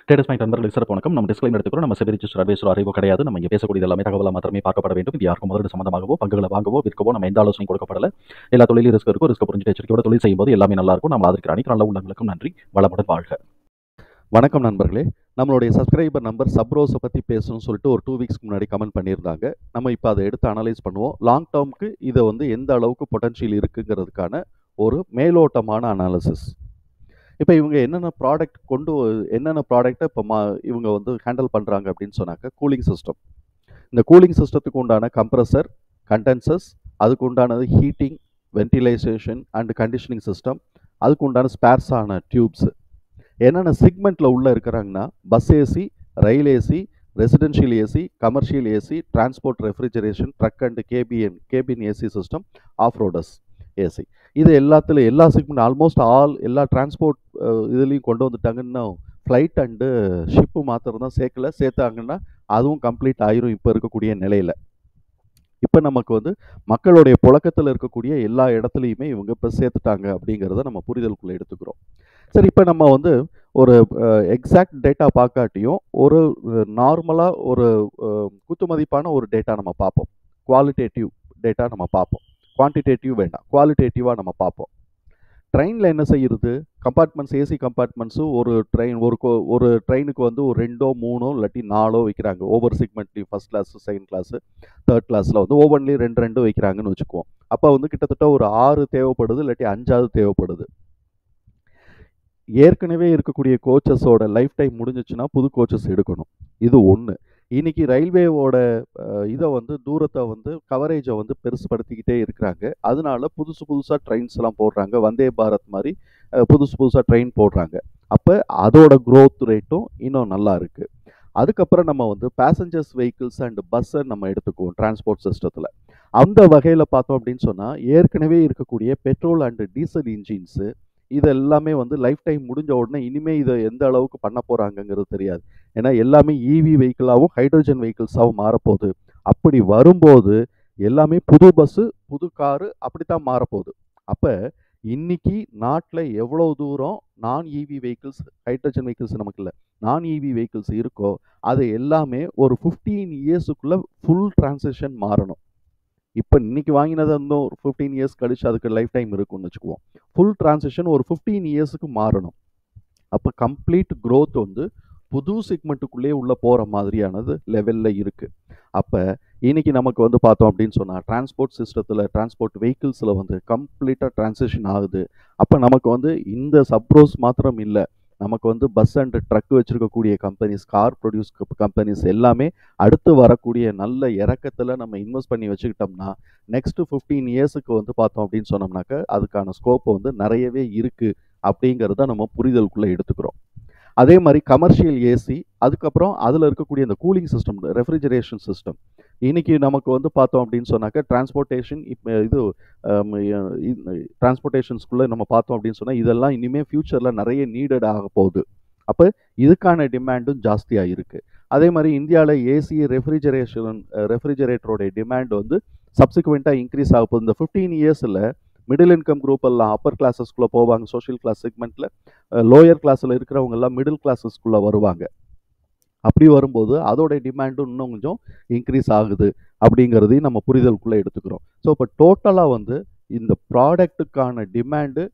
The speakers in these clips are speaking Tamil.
ட்ரேடர்ஸ் மைண்ட் நண்பர்களுக்கு சிறப்பு வணக்கம். நம்ம டிஸ்க்ளைமர் எடுத்துக்கிறோம். நம்ம செபி ரிஜிஸ்டர் அட்வைசர் அறிவோ கிடையாது. நம்ம இங்கே பேசக்கூடிய எல்லாமே தகவலாக மாத்திரமே பார்க்கப்பட வேண்டும். இது யாருக்கும் முதலீடு சம்பந்தமாகவோ பங்குகளை வாங்கவோ விற்கவோ நம்ம எந்த ஆலோசனையும் கொடுக்கப்படல. எல்லா தொழிலும் ரிஸ்க் இருக்கும். ரிஸ்க் புரிஞ்சு எச்சரிக்கையோட தொழில் செய்யும்போது எல்லாமே நல்லா இருக்கும். நம்ம ஆதரிக்கிற அனைத்து நல்ல உள்ளங்களுக்கும் நன்றி. வளமுடன் வாழ்க. வணக்கம் நண்பர்களே. நம்மளுடைய சப்ஸ்கிரைபர் நம்பர் சப்ரோஸை பற்றி பேசணும்னு சொல்லிட்டு ஒரு 2 வீக்ஸ்க்கு முன்னாடி கமெண்ட் பண்ணியிருந்தாங்க. நம்ம இப்போ அதை எடுத்து அனலைஸ் பண்ணுவோம். லாங் டேர்முக்கு இதை எந்த அளவுக்கு பொட்டன்ஷியல் இருக்குங்கிறதுக்கான ஒரு மேலோட்டமான அனாலிசிஸ். இப்போ இவங்க என்னென்ன ப்ராடக்டை இப்போ இவங்க ஹேண்டில் பண்ணுறாங்க அப்படின்னு சொன்னாக்க, கூலிங் சிஸ்டம். இந்த கூலிங் சிஸ்டத்துக்கு உண்டான கம்ப்ரஸர், கண்டென்சர்ஸ், அதுக்கு உண்டானது heating, ventilation and conditioning system, அதுக்கு உண்டான ஸ்பேர்ஸான டியூப்ஸு. என்னென்ன செக்மெண்ட்டில் உள்ளே இருக்கிறாங்கன்னா, bus AC, rail AC, residential AC, commercial AC, transport refrigeration, truck and cabin AC system, off roaders AC. இது எல்லா செக்மெண்ட் ஆல்மோஸ்ட் எல்லா டிரான்ஸ்போர்ட் இதுலேயும் கொண்டு வந்துட்டாங்கன்னா, ஃப்ளைட் அண்டு ஷிப்பு மாத்திரம் தான் சேர்த்தாங்கன்னா அதுவும் கம்ப்ளீட் ஆயிரும் இப்போ இருக்கக்கூடிய நிலையில். இப்போ நமக்கு மக்களுடைய புழக்கத்தில் இருக்கக்கூடிய எல்லா இடத்துலையுமே இவங்க இப்போ சேர்த்துட்டாங்க அப்படிங்கிறத நம்ம புரிதலுக்குள்ளே எடுத்துக்கிறோம். சரி, இப்போ நம்ம ஒரு எக்ஸாக்ட் டேட்டா பார்க்காட்டியும் ஒரு நார்மலாக ஒரு குத்துமதிப்பான ஒரு டேட்டா நம்ம பார்ப்போம். குவாலிட்டேட்டிவ் டேட்டா நம்ம பார்ப்போம். குவான்டிடேட்டிவ் வேண்டாம், குவாலிட்டேட்டிவாக நம்ம பார்ப்போம். ட்ரெயினில் என்ன செய்யுது, கம்பார்ட்மெண்ட்ஸ், ஏசி கம்பார்ட்மெண்ட்ஸும் ஒரு ட்ரெயினுக்கு ஒரு 2, 3 இல்லாட்டி 4 வைக்கிறாங்க. ஒவ்வொரு செக்மெண்ட்லையும் first class, second class, third கிளாஸில் ஒவ்வொன்றிலையும் 2 வைக்கிறாங்கன்னு வச்சுக்குவோம். அப்போ கிட்டத்தட்ட ஒரு 6 தேவைப்படுது, இல்லாட்டி 5 தேவைப்படுது. ஏற்கனவே இருக்கக்கூடிய கோச்சஸோட லைஃப் டைம் முடிஞ்சிச்சுன்னா புது கோச்சஸ் எடுக்கணும். இது ஒன்று. இன்னைக்கு ரயில்வேவோட தூரத்தை கவரேஜை பெருசுபடுத்திக்கிட்டே இருக்கிறாங்க. அதனால புதுசாக ட்ரெயின்ஸ் எல்லாம் போடுறாங்க. வந்தே பாரத் மாதிரி புதுசாக ட்ரெயின் போடுறாங்க. அப்போ அதோட க்ரோத் ரேட்டும் இன்னும் நல்லா இருக்கு. அதுக்கப்புறம் நம்ம பேசஞ்சர்ஸ் வெஹிக்கிள்ஸ் அண்ட் பஸ்ஸை நம்ம எடுத்துக்குவோம் டிரான்ஸ்போர்ட் சிஸ்டத்தில். அந்த வகையில் பார்த்தோம் அப்படின்னு சொன்னால், ஏற்கனவே இருக்கக்கூடிய பெட்ரோல் அண்ட் டீசல் இன்ஜின்ஸு இது எல்லாமே லைஃப் டைம் முடிஞ்ச உடனே இனிமே இதை எந்த அளவுக்கு பண்ண போகிறாங்கங்கிறது தெரியாது. ஏன்னா எல்லாமே இவி வெஹிக்கிளாகவும் ஹைட்ரஜன் வெஹிக்கிள்ஸாகவும் மாறப்போகுது. அப்படி வரும்போது எல்லாமே புது பஸ்ஸு, புது காரு அப்படித்தான் மாறப்போகுது. அப்போ இன்னைக்கு நாட்டில் எவ்வளோ தூரம் நான் இவி வெஹிக்கிள்ஸ், ஹைட்ரஜன் வெஹிக்கிள்ஸ் நமக்கு இல்லை, நான் இவி வெஹிக்கிள்ஸ் இருக்கோ அது எல்லாமே ஒரு 15 இயர்ஸுக்குள்ளே ஃபுல் டிரான்சிஷன் மாறணும். இப்போ இன்னைக்கு வாங்கினது ஒரு 15 இயர்ஸ் கழிச்சு அதுக்கு லைஃப் டைம் இருக்குன்னு வச்சுக்குவோம். ஃபுல் டிரான்சிஷன் ஒரு 15 இயர்ஸுக்கு மாறணும். அப்போ கம்ப்ளீட் க்ரோத் புது செக்மெண்ட்டுக்குள்ளே உள்ள போகிற மாதிரியானது லெவலில் இருக்குது. அப்போ இன்னைக்கு நமக்கு பார்த்தோம் அப்படின்னு சொன்னால், டிரான்ஸ்போர்ட் சிஸ்டத்தில், டிரான்ஸ்போர்ட் வெஹிக்கிள்ஸில் கம்ப்ளீட்டாக டிரான்சிஷன் ஆகுது. அப்போ நமக்கு இந்த சப்ரோஸ் மாத்திரம் இல்லை, நமக்கு பஸ் அண்ட் ட்ரக் வச்சுருக்கக்கூடிய கம்பெனிஸ், கார் ப்ரொடியூஸ் கம்பெனிஸ் எல்லாமே அடுத்து வரக்கூடிய நல்ல இறக்கத்தில் நம்ம இன்வெஸ்ட் பண்ணி வச்சுக்கிட்டோம்னா நெக்ஸ்ட்டு 15 இயர்ஸுக்கு பார்த்தோம் அப்படின்னு சொன்னோம்னாக்க அதுக்கான ஸ்கோப் நிறையவே இருக்குது அப்படிங்கிறத நம்ம புரிதலுக்குள்ளே எடுத்துக்கிறோம். அதே மாதிரி கமர்ஷியல் ஏசி, அதுக்கப்புறம் அதில் இருக்கக்கூடிய இந்த கூலிங் சிஸ்டம், ரெஃப்ரிஜரேஷன் சிஸ்டம். இன்னைக்கு நமக்கு பார்த்தோம் அப்படின்னு சொன்னாக்க டிரான்ஸ்போர்ட்டேஷன், இப்போ டிரான்ஸ்போர்ட்டேஷன்ஸ்குள்ளே நம்ம பார்த்தோம் அப்படின்னு சொன்னால் இதெல்லாம் இனிமேல் ஃப்யூச்சரில் நிறைய நீடட் ஆக போகுது. அப்போ இதுக்கான டிமாண்டும் ஜாஸ்தியாக இருக்குது. அதே மாதிரி இந்தியாவில் ஏசி, ரெஃப்ரிஜரேட்டரோடைய டிமாண்ட் சப்சிக்வெண்ட்டாக இன்க்ரீஸ் ஆக போகுது. இந்த 15 இயர்ஸில் மிடில் இன்கம் குரூப் எல்லாம் அப்பர் கிளாஸஸ்குள்ளே போவாங்க. சோஷியல் கிளாஸ் செக்மெண்ட்டில் லோயர் கிளாஸில் இருக்கிறவங்க எல்லாம் மிடில் கிளாஸஸ்குள்ளே வருவாங்க. அப்படி வரும்போது அதோட டிமாண்டும் இன்னும் கொஞ்சம் இன்க்ரீஸ் ஆகுது அப்படிங்கிறதையும் நம்ம புரிதலுக்குள்ளே எடுத்துக்கிறோம். ஸோ இப்போ டோட்டலாக இந்த ப்ராடக்ட்டுக்கான டிமாண்டு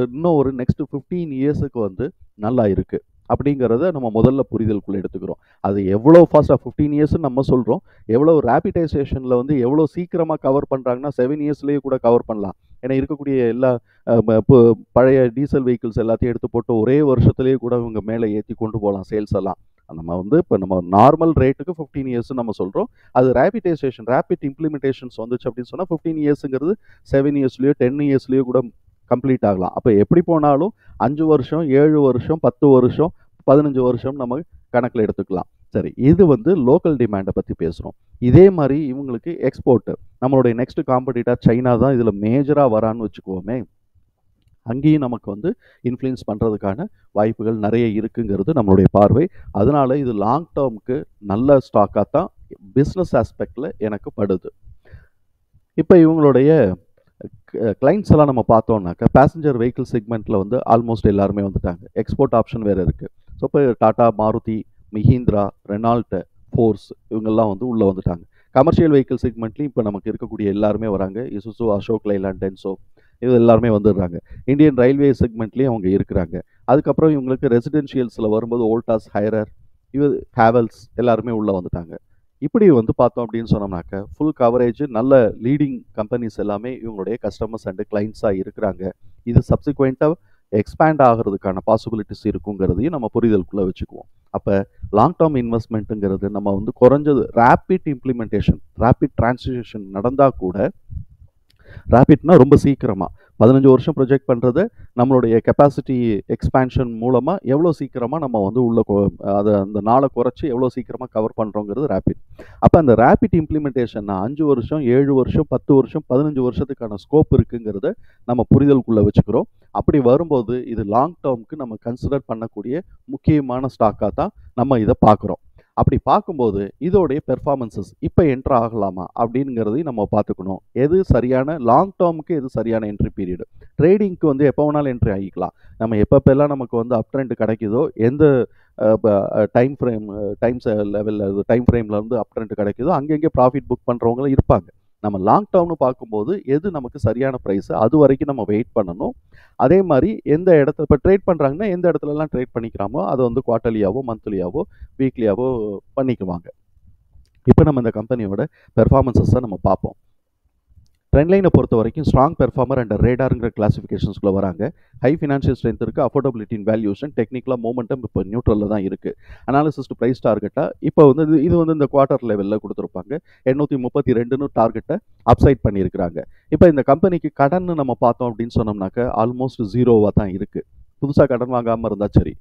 இன்னும் ஒரு நெக்ஸ்ட் 15 இயர்ஸுக்கு நல்லா இருக்குது அப்படிங்கிறத நம்ம முதல்ல புரிதலுக்குள்ளே எடுத்துக்கிறோம். அது எவ்வளோ ஃபாஸ்ட்டாக 15 இயர்ஸ்ன்னு நம்ம சொல்கிறோம், எவ்வளோ ரேபிடைசேஷனில் எவ்வளோ சீக்கிரமாக கவர் பண்ணுறாங்கன்னா 7 இயர்ஸ்லேயே கூட கவர் பண்ணலாம். ஏன்னா இருக்கக்கூடிய எல்லா பழைய டீசல் வெஹிக்கிள்ஸ் எல்லாத்தையும் எடுத்து போட்டு ஒரே வருஷத்துலேயே கூட இவங்க மேலே ஏற்றி கொண்டு போகலாம் சேல்ஸ் எல்லாம். நம்ம இப்போ நம்ம நார்மல் ரேட்டுக்கு 15 இயர்ஸ்ன்னு நம்ம சொல்கிறோம். அது ரேபிட் இம்ப்ளிமெண்டேஷன்ஸ் வந்துச்சு அப்படின்னு சொன்னால் 15 இயர்ஸுங்கிறது 7 இயர்ஸ்லேயோ 10 இயர்ஸ்லேயோ கூட கம்ப்ளீட் ஆகலாம். அப்போ எப்படி போனாலும் 5 வருஷம், 7 வருஷம், 10 வருஷம், 15 வருஷம் நம்ம கணக்கில் எடுத்துக்கலாம். சரி, இது லோக்கல் டிமாண்டை பற்றி பேசுகிறோம். இதே மாதிரி இவங்களுக்கு எக்ஸ்போர்ட்டு, நம்மளுடைய நெக்ஸ்ட் காம்படிட்டர் சைனா தான் இதில் மேஜராக வரான்னு வச்சுக்குவோமே. அங்கேயும் நமக்கு இன்ஃப்ளூயன்ஸ் பண்ணுறதுக்கான வாய்ப்புகள் நிறைய இருக்குங்கிறது நம்மளுடைய பார்வை. அதனால இது லாங் டேர்முக்கு நல்ல ஸ்டாக்காக தான் பிஸ்னஸ் ஆஸ்பெக்டில் எனக்கு படுது. இப்போ இவங்களுடைய கிளைண்ட்ஸ் எல்லாம் நம்ம பார்த்தோம்னாக்கா பேசஞ்சர் வெஹிக்கிள் செக்மெண்ட்டில் ஆல்மோஸ்ட் எல்லாருமே வந்துட்டாங்க. எக்ஸ்போர்ட் ஆப்ஷன் வேறு இருக்குது. ஸோ இப்போ டாடா, மாருதி, மஹிந்திரா, ரெனால்ட், ஃபோர்ஸ் இவங்கெல்லாம் வந்து உள்ளே வந்துட்டாங்க. கமர்ஷியல் வெஹிக்கிள் செக்மெண்ட்லேயும் இப்போ நமக்கு இருக்கக்கூடிய எல்லாருமே வராங்க. இசுசு, அசோக் லைலாண்ட், டென்சோ இது எல்லாருமே வந்துடுறாங்க. இந்தியன் ரயில்வே செக்மெண்ட்லேயும் அவங்க இருக்கிறாங்க. அதுக்கப்புறம் இவங்களுக்கு ரெசிடென்ஷியல்ஸில் வரும்போது ஓல்டாஸ், ஹைரர், இது ஹேவல்ஸ் எல்லாருமே உள்ளே வந்துட்டாங்க. இப்படி வந்து பார்த்தோம் அப்படின்னு சொன்னோம்னாக்க ஃபுல் கவரேஜ் நல்ல லீடிங் கம்பெனிஸ் எல்லாமே இவங்களுடைய கஸ்டமர்ஸ் அண்ட் கிளைண்ட்ஸாக இருக்கிறாங்க. இது சப்சிக்வெண்ட்டாக எக்ஸ்பேண்ட் ஆகிறதுக்கான பாசிபிலிட்டிஸ் இருக்குங்கிறதையும் நம்ம புரிதலுக்குள்ளே வச்சுக்குவோம். அப்போ லாங் டேர்ம் இன்வெஸ்ட்மெண்ட்டுங்கிறது நம்ம வந்து குறைஞ்சது ரேபிட் இம்ப்ளிமெண்டேஷன், ரேபிட் டிரான்ஸ்லேஷன் நடந்தால் கூட, ரேபிட்னா ரொம்ப சீக்கிரமாக 15 வருஷம் ப்ரொஜெக்ட் பண்ணுறது நம்மளுடைய கெப்பாசிட்டி எக்ஸ்பேன்ஷன் மூலமாக எவ்வளோ சீக்கிரமாக நம்ம வந்து உள்ள அதை அந்த நாளை குறைச்சி எவ்வளோ சீக்கிரமாக கவர் பண்ணுறோங்கிறது ரேபிட். அப்போ அந்த ரேபிட் இம்ப்ளிமெண்டேஷன்னா 5 வருஷம், 7 வருஷம், 10 வருஷம், 15 வருஷத்துக்கான ஸ்கோப் இருக்குங்கிறத நம்ம புரிதலுக்குள்ளே வச்சுக்கிறோம். அப்படி வரும்போது இது லாங் டேர்முக்கு நம்ம கன்சிடர் பண்ணக்கூடிய முக்கியமான ஸ்டாக்காக தான் நம்ம இதை பார்க்குறோம். அப்படி பார்க்கும்போது இதோடைய பெர்ஃபார்மன்சஸ் இப்போ என்ட்ரு ஆகலாமா அப்படிங்கிறதையும் நம்ம பார்த்துக்கணும். எது சரியான லாங் டேர்முக்கு, எது சரியான என்ட்ரி பீரியடு. ட்ரேடிங்க்கு வந்து எப்போ வேணாலும் என்ட்ரி ஆகிக்கலாம். நம்ம எப்பப்பெல்லாம் நமக்கு வந்து அப் ட்ரெண்ட் கிடைக்குதோ, எந்த டைம் லெவலில் டைம் ஃப்ரேமில் வந்து அப் ட்ரெண்ட் கிடைக்குதோ அங்கங்கே ப்ராஃபிட் புக் பண்ணுறவங்களும் இருப்பாங்க. நம்ம லாங் டேர்ம்னு பார்க்கும்போது எது நமக்கு சரியான ப்ரைஸு அது வரைக்கும் நம்ம வெயிட் பண்ணணும். அதே மாதிரி எந்த இடத்துல இப்போ ட்ரேட் பண்ணுறாங்கன்னா எந்த இடத்துலலாம் ட்ரேட் பண்ணிக்கிறாமோ அதை வந்து குவார்ட்டர்லியாவோ, மந்த்லியாவோ, வீக்லியாவோ பண்ணிக்குவாங்க. இப்போ நம்ம இந்த கம்பெனியோட பெர்ஃபார்மன்ஸஸை நம்ம பார்ப்போம். ட்ரெண்ட் லைனை பொறுத்த வரைக்கும் ஸ்ட்ராங் பெர்ஃபார்மர் அண்ட் ரேடாருங்கிற கிளாசிஃபிகேஷன்ஸ்குள்ளே வராங்க. ஹை ஃபினான்ஷியல் ஸ்ட்ரென்த் இருக்குது, அஃபோர்டபிலிட்டி இன் வேல்யூஷன், டெக்னிக்கலாக மூமெண்டம் இப்போ நியூட்ரலில் தான் இருக்குது. அனாலிசிஸ் டு ப்ரைஸ் டார்கெட்டாக இப்போ வந்து இது வந்து இந்த குவார்ட்டர் லெவலில் கொடுத்துருப்பாங்க. 832 டார்கெட்டை அப்சைட் பண்ணியிருக்கிறாங்க. இப்போ இந்த கம்பெனிக்கு கடன் நம்ம பார்த்தோம் அப்படின்னு சொன்னோம்னாக்க ஆல்மோஸ்ட் ஜீரோவாக தான் இருக்குது. புதுசாக கடன் வாங்காமல் இருந்தால் சரி.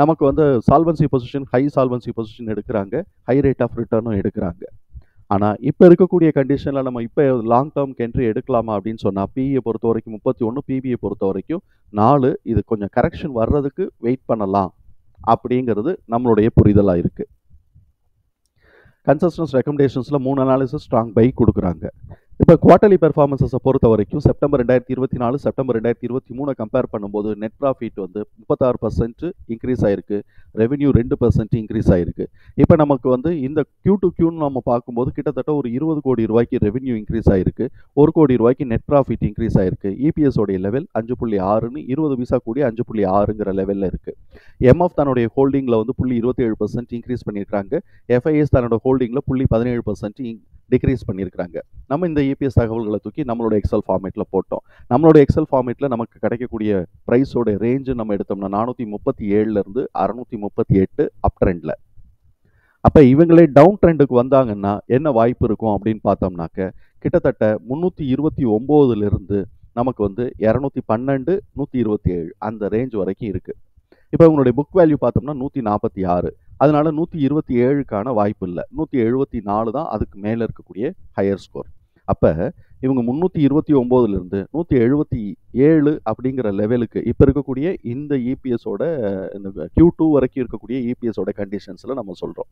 நமக்கு வந்து solvency position, high solvency position எடுக்கிறாங்க, ஹை ரேட் ஆஃப் ரிட்டர்னும் எடுக்கிறாங்க. ஆனால் இப்போ இருக்கக்கூடிய கண்டிஷனில் நம்ம இப்போ லாங் டேர்ம்க்கு என்ட்ரி எடுக்கலாமா அப்படின்னு சொன்னால் பிஇயை பொறுத்த வரைக்கும் 31, பிபியை பொறுத்த வரைக்கும் 4. இது கொஞ்சம் கரெக்ஷன் வர்றதுக்கு வெயிட் பண்ணலாம் அப்படிங்கிறது நம்மளுடைய புரிதலாக இருக்குது. கன்சஸ்டன்ஸ் ரெக்கமெண்டேஷன்ஸில் 3 அனாலிசிஸ் ஸ்ட்ராங் பை கொடுக்குறாங்க. இப்போ குவார்ட்டர்லி பெர்ஃபார்மன்ஸை பொறுத்த வரைக்கும் செப்டம்பர் 2024, செப்டம்பர் 2023 கம்பேர் பண்ணும்போது நெட் ப்ராஃபிட் வந்து 36% இன்க்ரீஸ் ஆகிருக்கு, ரெவென்யூ 2% இன்க்ரீஸ் ஆகிருக்கு. இப்போ நமக்கு வந்து இந்த Q2Qன்னு நம்ம பார்க்கும்போது கிட்டத்தட்ட ஒரு 20 கோடி ரூபாய்க்கு ரெவென்யூ இன்க்ரீஸ் ஆகிருக்கு, 1 கோடி ரூபாய்க்கு நெட் ப்ராஃபிட் இன்க்ரீஸ் ஆகிருக்கு. இபிஎஸ் உடைய லெவல் 5.6ன்னு 20 பைசா கூடி 5.6ங்கிற லெவலில் இருக்குது. எம்எஃப் தன்னுடைய ஹோல்டிங்கில் வந்து 0.27% இன்க்ரீஸ் பண்ணியிருக்காங்க. எஃப்ஐஎஸ் தன்னோட ஹோல்டிங்கில் 0.17% டிக்ரீஸ் பண்ணியிருக்காங்க. நம்ம இந்த இபிஎஸ் தகவல்களை தூக்கி நம்மளோட எக்ஸல் ஃபார்மேட்டில் போட்டோம். நம்மளோட எக்ஸல் ஃபார்மேட்டில் நமக்கு கிடைக்கக்கூடிய ப்ரைஸோட ரேஞ்சு நம்ம எடுத்தோம்னா 437லேருந்து 638 அப் ட்ரெண்டில். அப்போ இவங்களே டவுன் ட்ரெண்டுக்கு வந்தாங்கன்னா என்ன வாய்ப்பு இருக்கும் அப்படின்னு பார்த்தோம்னாக்க கிட்டத்தட்ட 329லேருந்து நமக்கு வந்து 212, 127 அந்த ரேஞ்ச் வரைக்கும் இருக்குது. இப்போ இவங்களுடைய புக் வேல்யூ பார்த்தோம்னா 146, அதனால 127க்கான வாய்ப்பு இல்லை. 174 தான் அதுக்கு மேலே இருக்கக்கூடிய ஹையர் ஸ்கோர். அப்போ இவங்க 329லேருந்து 177 அப்படிங்கிற லெவலுக்கு இப்போ இருக்கக்கூடிய இந்த இபிஎஸோட இந்த Q2 வரைக்கும் இருக்கக்கூடிய இபிஎஸோட கண்டிஷன்ஸில் நம்ம சொல்கிறோம்.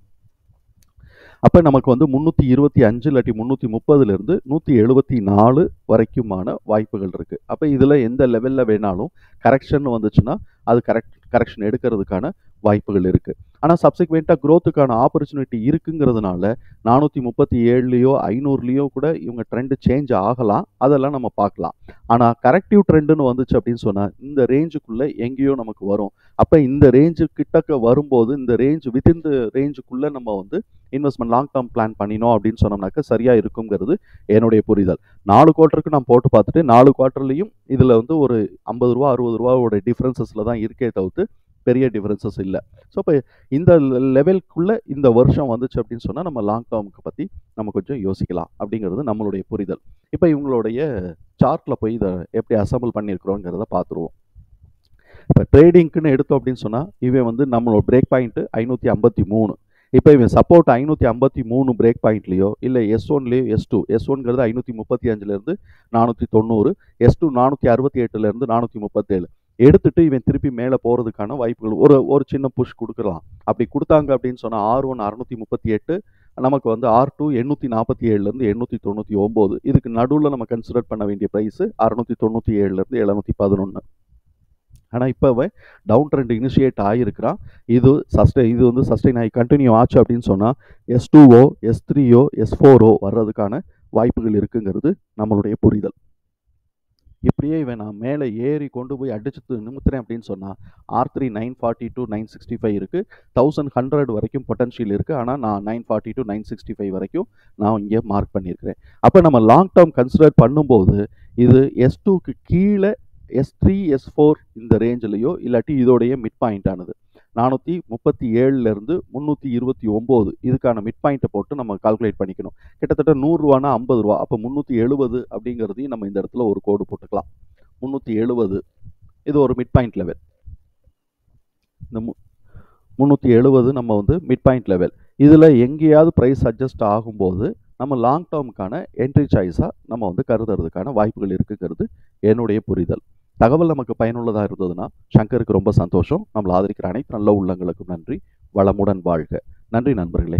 அப்போ நமக்கு வந்து 325 இல்லாட்டி 330லேருந்து 174 வரைக்குமான வாய்ப்புகள் இருக்குது. அப்போ இதில் எந்த லெவலில் வேணாலும் கரெக்ஷன் வந்துச்சுன்னா அது கரெக்ஷன் எடுக்கிறதுக்கான வாய்ப்புகள் இருக்குது. ஆனால் சப்சிக்வெண்ட்டாக க்ரோத்துக்கான ஆப்பர்ச்சுனிட்டி இருக்குங்கிறதுனால 437லேயோ 500லேயோ கூட இவங்க ட்ரெண்டு சேஞ்ச் ஆகலாம். அதெல்லாம் நம்ம பார்க்கலாம். ஆனால் கரெக்டிவ் ட்ரெண்டுன்னு வந்துச்சு அப்படின்னு சொன்னால் இந்த ரேஞ்சுக்குள்ளே எங்கேயோ நமக்கு வரும். அப்போ இந்த ரேஞ்சு கிட்டக்க வரும்போது இந்த ரேஞ்ச் வித்தின் த ரேஞ்சுக்குள்ளே நம்ம வந்து இன்வெஸ்ட்மெண்ட் லாங் டேர்ம் பிளான் பண்ணினோம் அப்படின்னு சொன்னோம்னாக்க சரியாக இருக்குங்கிறது என்னுடைய புரிதல். 4 குவார்ட்டருக்கு நான் போட்டு பார்த்துட்டு 4 குவார்ட்டர்லையும் இதில் வந்து ஒரு 50 ரூபா 60 ரூபாவோட டிஃப்ரென்சஸில் தான் இருக்கே தவிர்த்து பெரிய டிஃப்ரென்சஸ் இல்லை. ஸோ இப்போ இந்த லெவலுக்குள்ளே இந்த வருஷம் வந்துச்சு அப்படின்னு சொன்னால் நம்ம லாங் டேர்முக்கு பற்றி நம்ம கொஞ்சம் யோசிக்கலாம் அப்படிங்கிறது நம்மளுடைய புரிதல். இப்போ இவங்களுடைய சார்ட்டில் போய் இதை எப்படி அசம்பிள் பண்ணியிருக்கிறோங்கிறத பார்த்துருவோம். இப்போ ட்ரேடிங்க்குன்னு எடுத்தோம் அப்படின்னு சொன்னால் இவன் வந்து நம்மளோட பிரேக் பாயிண்ட்டு 553. இப்போ இவன் சப்போர்ட் 553 பிரேக் பாயிண்ட்லேயோ இல்லை S1லேயோ S1ங்கிறது 535லேருந்து 490, S2 468லேருந்து 437 எடுத்துட்டு இவன் திருப்பி மேலே போகிறதுக்கான வாய்ப்புகள் ஒரு சின்ன புஷ் கொடுக்கலாம். அப்படி கொடுத்தாங்க அப்படின்னு சொன்னால் R1 638, நமக்கு வந்து R2 847லேருந்து 899. இதுக்கு நடுவில் நம்ம கன்சிடர் பண்ண வேண்டிய ப்ரைஸு 697லேருந்து 711. ஆனால் இப்போ டவுன் ட்ரெண்ட் இனிஷியேட் ஆகியிருக்கிறான். இது வந்து சஸ்டெயின் ஆகி கண்டினியூ ஆச்சு அப்படின்னு சொன்னால் S2ஓ S3ஓ S4ஓ வர்றதுக்கான வாய்ப்புகள் இருக்குங்கிறது நம்மளுடைய புரிதல். இப்படியே இவன் நான் மேலே ஏறி கொண்டு போய் அடிச்சு நிமித்துறேன் அப்படின்னு சொன்னால் R3 940 to 965 இருக்குது, 1100 வரைக்கும் பொட்டன்ஷியல் இருக்குது. ஆனால் நான் 940 to 965 வரைக்கும் நான் இங்கே மார்க் பண்ணியிருக்கிறேன். அப்போ நம்ம லாங் டேர்ம் கன்சிடர் பண்ணும்போது இது S2க்கு கீழே S3 S4 இந்த ரேஞ்சிலையோ இல்லாட்டி இதோடைய மிட் பாயிண்ட் ஆனது 437லேருந்து 329 இதுக்கான மிட் பாயிண்ட்டை போட்டு நம்ம கால்குலேட் பண்ணிக்கணும். கிட்டத்தட்ட 100 ரூபானா 50 ரூபா, அப்போ 370 அப்படிங்கிறதையும் நம்ம இந்த இடத்துல ஒரு கோடு போட்டுக்கலாம். 370 இது ஒரு மிட் பாயிண்ட் லெவல். இந்த 370 நம்ம வந்து மிட் பாயிண்ட் லெவல். இதில் எங்கேயாவது ப்ரைஸ் அட்ஜஸ்ட் ஆகும்போது நம்ம லாங் டேர்முக்கான என்ட்ரி சாய்ஸாக நம்ம வந்து கருதுறதுக்கான வாய்ப்புகள் இருக்குங்கிறது என்னுடைய புரிதல். தகவல் நமக்கு பயனுள்ளதாக இருந்ததுன்னா சங்கருக்கு ரொம்ப சந்தோஷம். நம்மளை ஆதரிக்கிற அனைத்து நல்ல உள்ளங்களுக்கும் நன்றி. வளமுடன் வாழ்க. நன்றி நண்பர்களே.